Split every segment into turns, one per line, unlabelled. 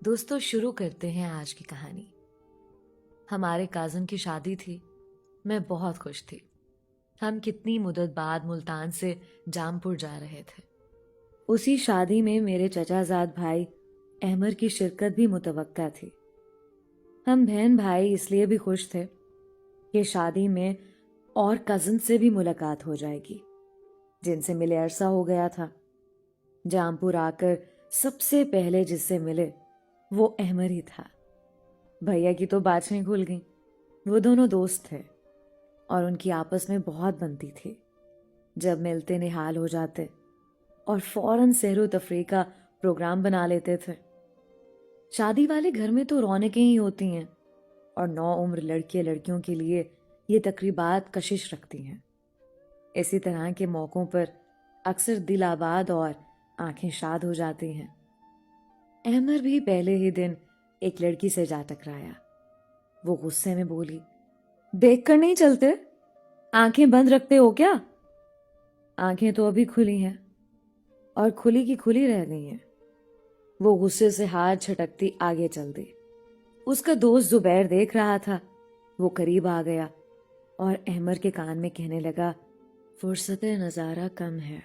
دوستو شروع کرتے ہیں آج کی کہانی۔ ہمارے کازن کی شادی تھی۔ میں بہت خوش تھی۔ ہم کتنی مدت بعد ملتان سے جام پور جا رہے تھے۔ اسی شادی میں میرے چچا زاد بھائی احمر کی شرکت بھی متوقع تھی۔ ہم بہن بھائی اس لیے بھی خوش تھے کہ شادی میں اور کزن سے بھی ملاقات ہو جائے گی جن سے ملے عرصہ ہو گیا تھا۔ جام پور آ کر سب سے پہلے جس سے ملے وہ احمر ہی تھا۔ بھیا کی تو باچھیں کھل گئیں۔ وہ دونوں دوست تھے اور ان کی آپس میں بہت بنتی تھی۔ جب ملتے نہال ہو جاتے اور فوراً سیر و تفریح کا پروگرام بنا لیتے تھے۔ شادی والے گھر میں تو رونقیں ہی ہوتی ہیں اور نو عمر لڑکے لڑکیوں کے لیے یہ تقریبات کشش رکھتی ہیں۔ اسی طرح کے موقعوں پر اکثر دل آباد اور آنکھیں شاد ہو جاتی ہیں۔ احمر بھی پہلے ہی دن ایک لڑکی سے جا ٹکرایا۔ وہ غصے میں بولی، دیکھ کر نہیں چلتے؟ آنکھیں بند رکھتے ہو کیا؟ آنکھیں تو ابھی کھلی ہیں اور کھلی کی کھلی رہ گئی ہیں۔ وہ غصے سے ہاتھ چھٹکتی آگے چل دی۔ اس کا دوست زبیر دیکھ رہا تھا۔ وہ قریب آ گیا اور احمر کے کان میں کہنے لگا، فرصت نظارہ کم ہے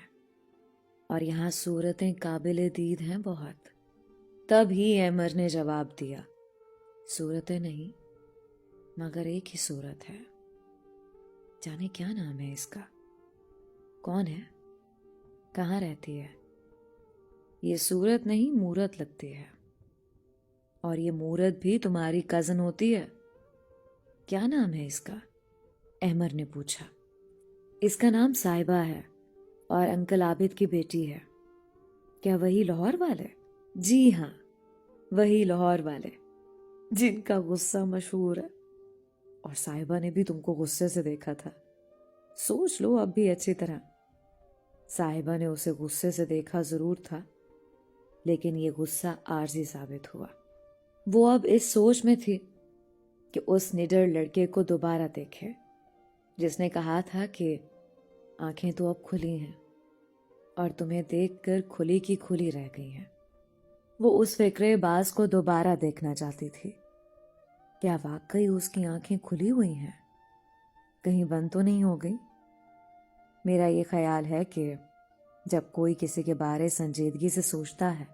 اور یہاں صورتیں قابل دید ہیں بہت۔ تب ہی احمر نے جواب دیا، صورتیں نہیں مگر ایک ہی صورت ہے۔ جانے کیا نام ہے اس کا؟ کون ہے؟ کہاں رہتی ہے؟ یہ صورت نہیں مورت لگتی ہے، اور یہ مورت بھی تمہاری کزن ہوتی ہے۔ کیا نام ہے اس کا؟ احمر نے پوچھا۔ اس کا نام صاحبہ ہے اور انکل عابد کی بیٹی ہے۔ کیا وہی لاہور والے؟ جی ہاں، وہی لاہور والے جن کا غصہ مشہور ہے۔ اور صاحبہ نے بھی تم کو غصے سے دیکھا تھا، سوچ لو اب بھی اچھی طرح۔ صاحبہ نے اسے غصے سے دیکھا ضرور تھا، لیکن یہ غصہ عارضی ثابت ہوا۔ وہ اب اس سوچ میں تھی کہ اس نڈر لڑکے کو دوبارہ دیکھے جس نے کہا تھا کہ آنکھیں تو اب کھلی ہیں اور تمہیں دیکھ کر کھلی کی کھلی رہ گئی ہیں۔ وہ اس فکرے باز کو دوبارہ دیکھنا چاہتی تھی۔ کیا واقعی اس کی آنکھیں کھلی ہوئی ہیں؟ کہیں بند تو نہیں ہو گئی؟ میرا یہ خیال ہے کہ جب کوئی کسی کے بارے سنجیدگی سے سوچتا ہے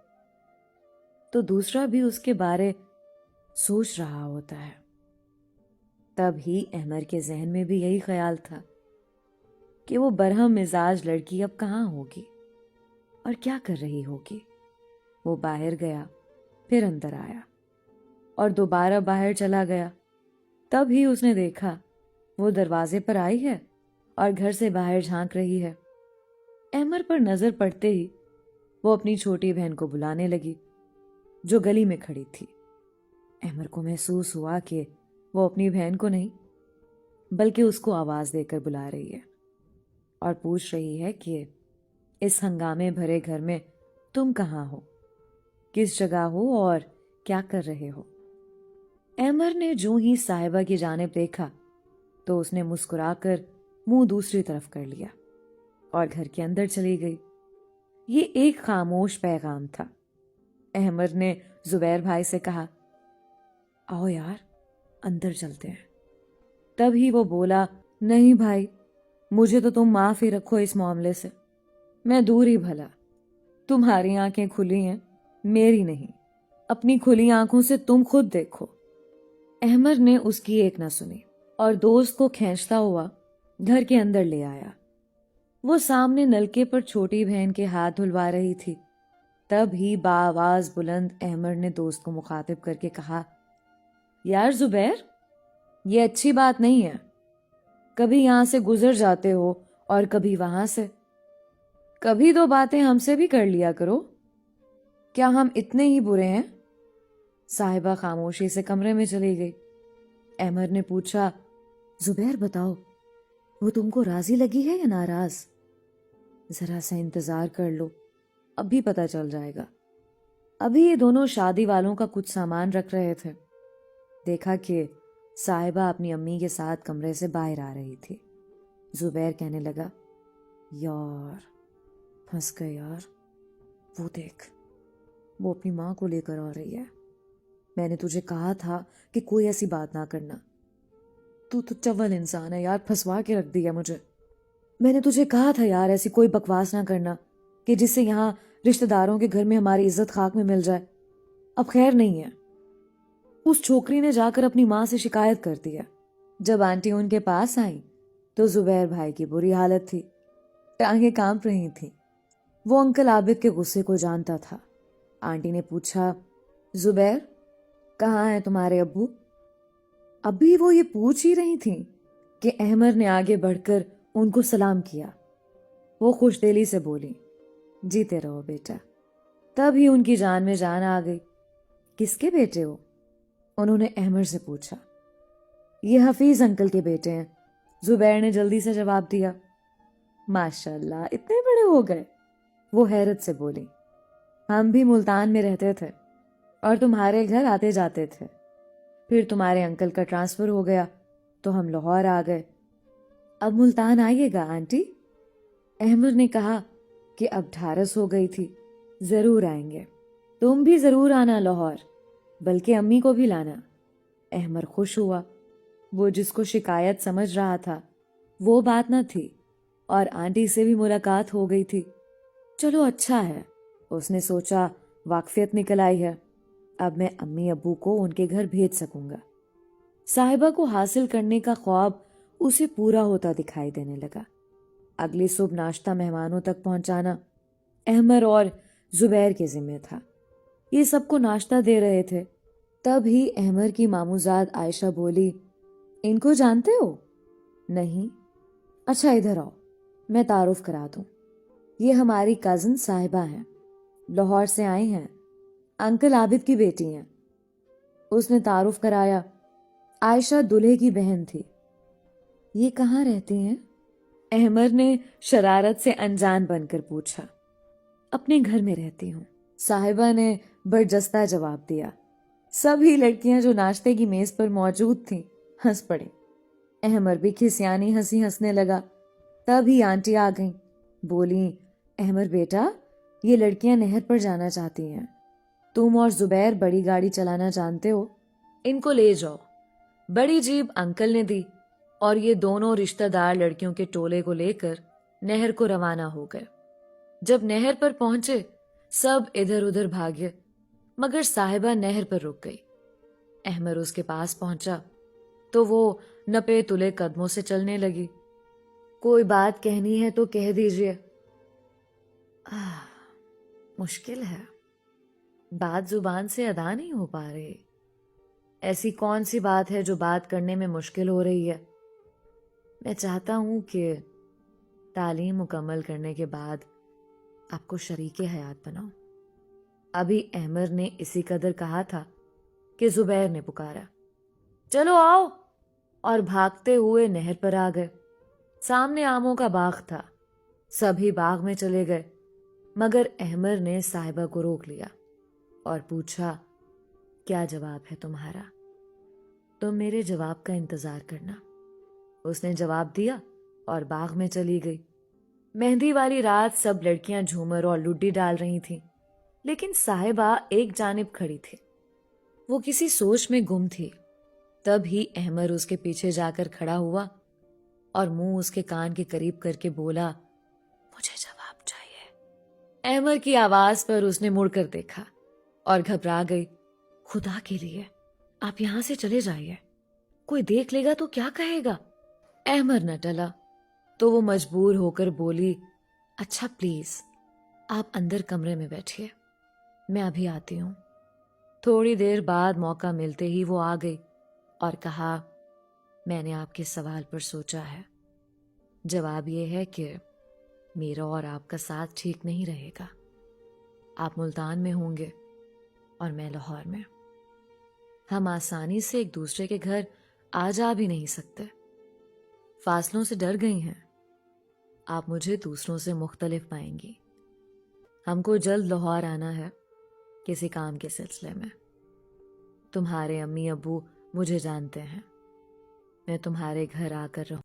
تو دوسرا بھی اس کے بارے سوچ رہا ہوتا ہے۔ تب ہی احمر کے ذہن میں بھی یہی خیال تھا کہ وہ برہم مزاج لڑکی اب کہاں ہوگی اور کیا کر رہی ہوگی۔ وہ باہر گیا، پھر اندر آیا اور دوبارہ باہر چلا گیا۔ تب ہی اس نے دیکھا وہ دروازے پر آئی ہے اور گھر سے باہر جھانک رہی ہے۔ احمر پر نظر پڑتے ہی وہ اپنی چھوٹی بہن کو بلانے لگی جو گلی میں کھڑی تھی۔ احمر کو محسوس ہوا کہ وہ اپنی بہن کو نہیں بلکہ اس کو آواز دے کر بلا رہی ہے اور پوچھ رہی ہے کہ اس ہنگامے بھرے گھر میں تم کہاں ہو، کس جگہ ہو اور کیا کر رہے ہو۔ احمر نے جو ہی صاحبہ کی جانب دیکھا تو اس نے مسکرا کر منہ دوسری طرف کر لیا اور گھر کے اندر چلی گئی۔ یہ ایک خاموش پیغام تھا۔ احمر نے زبیر بھائی سے کہا، آؤ یار اندر چلتے ہیں۔ تب ہی وہ بولا، نہیں بھائی، مجھے تو تم معاف ہی رکھو اس معاملے سے، میں دور ہی بھلا۔ تمہاری آنکھیں کھلی ہیں، میری نہیں۔ اپنی کھلی آنکھوں سے تم خود دیکھو۔ احمر نے اس کی ایک نہ سنی اور دوست کو کھینچتا ہوا گھر کے اندر لے آیا۔ وہ سامنے نلکے پر چھوٹی بہن کے ہاتھ دھلوا رہی تھی۔ تب ہی بآواز بلند احمر نے دوست کو مخاطب کر کے کہا، یار زبیر، یہ اچھی بات نہیں ہے۔ کبھی یہاں سے گزر جاتے ہو اور کبھی وہاں سے، کبھی دو باتیں ہم سے بھی کر لیا کرو۔ کیا ہم اتنے ہی برے ہیں؟ صاحبہ خاموشی سے کمرے میں چلی گئی۔ احمر نے پوچھا، زبیر بتاؤ، وہ تم کو راضی لگی ہے یا ناراض؟ ذرا سا انتظار کر لو، اب بھی پتہ چل جائے گا۔ ابھی یہ دونوں شادی والوں کا کچھ سامان رکھ رہے تھے۔ دیکھا کہ صاحبہ اپنی امی کے ساتھ کمرے سے باہر آ رہی تھی۔ زبیر کہنے لگا، یار پھنس گئے یار، وہ دیکھ، وہ اپنی ماں کو لے کر آ رہی ہے۔ میں نے تجھے کہا تھا کہ کوئی ایسی بات نہ کرنا. تو چول انسان ہے یار, پھنسوا کے رکھ دیا مجھے. میں نے تجھے کہا تھا یار ایسی کوئی بکواس نہ کرنا کہ جس سے یہاں رشتہ داروں کے گھر میں ہماری عزت خاک میں مل جائے. اب خیر نہیں ہے. اس چھوکری نے جا کر اپنی ماں سے شکایت کر دیا. جب آنٹی ان کے پاس آئی تو زبیر بھائی کی بری حالت تھی, ٹانگیں کانپ رہی تھیں. وہ انکل عابد کے غصے کو جانتا تھا. آنٹی نے پوچھا, زبیر کہاں ہیں تمہارے ابو؟ ابھی وہ یہ پوچھ ہی رہی تھیں کہ احمد نے آگے بڑھ کر ان کو سلام کیا. وہ خوش دلی سے بولی, جیتے رہو بیٹا. تب ہی ان کی جان میں جان آ گئی. کس کے بیٹے ہو؟ انہوں نے احمد سے پوچھا. یہ حفیظ انکل کے بیٹے ہیں, زبیر نے جلدی سے جواب دیا. ماشاء اللہ اتنے بڑے ہو گئے. وہ حیرت سے بولی, ہم بھی ملتان میں رہتے تھے اور تمہارے گھر آتے جاتے تھے. پھر تمہارے انکل کا ٹرانسفر ہو گیا تو ہم لاہور آ گئے. اب ملتان آئیے گا آنٹی؟ احمد نے کہا کہ اب 18 ہو گئی تھی. ضرور آئیں گے. تم بھی ضرور آنا لاہور, بلکہ امی کو بھی لانا. احمد خوش ہوا. وہ جس کو شکایت سمجھ رہا تھا وہ بات نہ تھی, اور آنٹی سے بھی ملاقات ہو گئی تھی. چلو اچھا ہے, اس نے سوچا, واقفیت نکل آئی ہے. اب میں امی ابو کو ان کے گھر بھیج سکوں گا. صاحبہ کو حاصل کرنے کا خواب اسے پورا ہوتا دکھائی دینے لگا. اگلی صبح ناشتہ مہمانوں تک پہنچانا احمد اور زبیر کے ذمہ تھا. یہ سب کو ناشتہ دے رہے تھے. تب ہی احمد کی ماموزاد عائشہ بولی, ان کو جانتے ہو؟ نہیں. اچھا ادھر آؤ, میں تعارف کرا دوں. یہ ہماری کزن صاحبہ ہیں, لاہور سے آئی ہیں, انکل عابد کی بیٹی ہیں. اس نے تعارف کرایا. عائشہ دلہے کی بہن تھی. یہ کہاں رہتی ہیں؟ احمد نے شرارت سے انجان بن کر پوچھا. اپنے گھر میں رہتی ہوں, صاحبہ نے برجستہ جواب دیا. سبھی لڑکیاں جو ناشتے کی میز پر موجود تھیں ہنس پڑی. احمد بھی کھسیانی ہنسی ہنسنے لگا. تب ہی آنٹی آ گئیں. بولی, احمد بیٹا, یہ لڑکیاں نہر پر جانا چاہتی ہیں. تم اور زبیر بڑی گاڑی چلانا جانتے ہو, ان کو لے جاؤ. بڑی جیب انکل نے دی اور یہ دونوں رشتہ دار لڑکیوں کے ٹولے کو لے کر نہر کو روانہ ہو گئے. جب نہر پر پہنچے سب ادھر ادھر بھاگے, مگر صاحبہ نہر پر رک گئی. احمد اس کے پاس پہنچا تو وہ نپے تلے قدموں سے چلنے لگی. کوئی بات کہنی ہے تو کہہ دیجیے. مشکل ہے, بات زبان سے ادا نہیں ہو پا رہی. ایسی کون سی بات ہے جو بات کرنے میں مشکل ہو رہی ہے؟ میں چاہتا ہوں کہ تعلیم مکمل کرنے کے بعد آپ کو شریک حیات بناؤں. ابھی احمد نے اسی قدر کہا تھا کہ زبیر نے پکارا, چلو آؤ, اور بھاگتے ہوئے نہر پر آ گئے. سامنے آموں کا باغ تھا. سبھی باغ میں چلے گئے, مگر احمد نے صاحبہ کو روک لیا اور پوچھا, کیا جواب ہے تمہارا؟ تم میرے جواب کا انتظار کرنا. اس نے جواب دیا اور باغ میں چلی گئی. مہندی والی رات سب لڑکیاں جھومر اور لڈی ڈال رہی تھیں, لیکن صاحبہ ایک جانب کھڑی تھی. وہ کسی سوچ میں گم تھی. تب ہی احمد اس کے پیچھے جا کر کھڑا ہوا اور منہ اس کے کان کے قریب کر کے بولا, مجھے جواب چاہیے. احمد کی آواز پر اس نے مڑ کر دیکھا اور گھبرا گئی. خدا کے لیے آپ یہاں سے چلے جائیے, کوئی دیکھ لے گا تو کیا کہے گا؟ احمد نہ ٹلا تو وہ مجبور ہو کر بولی, اچھا پلیز آپ اندر کمرے میں بیٹھیے, میں ابھی آتی ہوں. تھوڑی دیر بعد موقع ملتے ہی وہ آ گئی اور کہا, میں نے آپ کے سوال پر سوچا ہے. جواب یہ ہے کہ میرا اور آپ کا ساتھ ٹھیک نہیں رہے گا. آپ ملتان میں ہوں گے اور میں لاہور میں. ہم آسانی سے ایک دوسرے کے گھر آ جا بھی نہیں سکتے. فاصلوں سے ڈر گئی ہیں. آپ مجھے دوسروں سے مختلف پائیں گی. ہم کو جلد لاہور آنا ہے کسی کام کے سلسلے میں. تمہارے امی ابو مجھے جانتے ہیں. میں تمہارے گھر آ کر رہوں.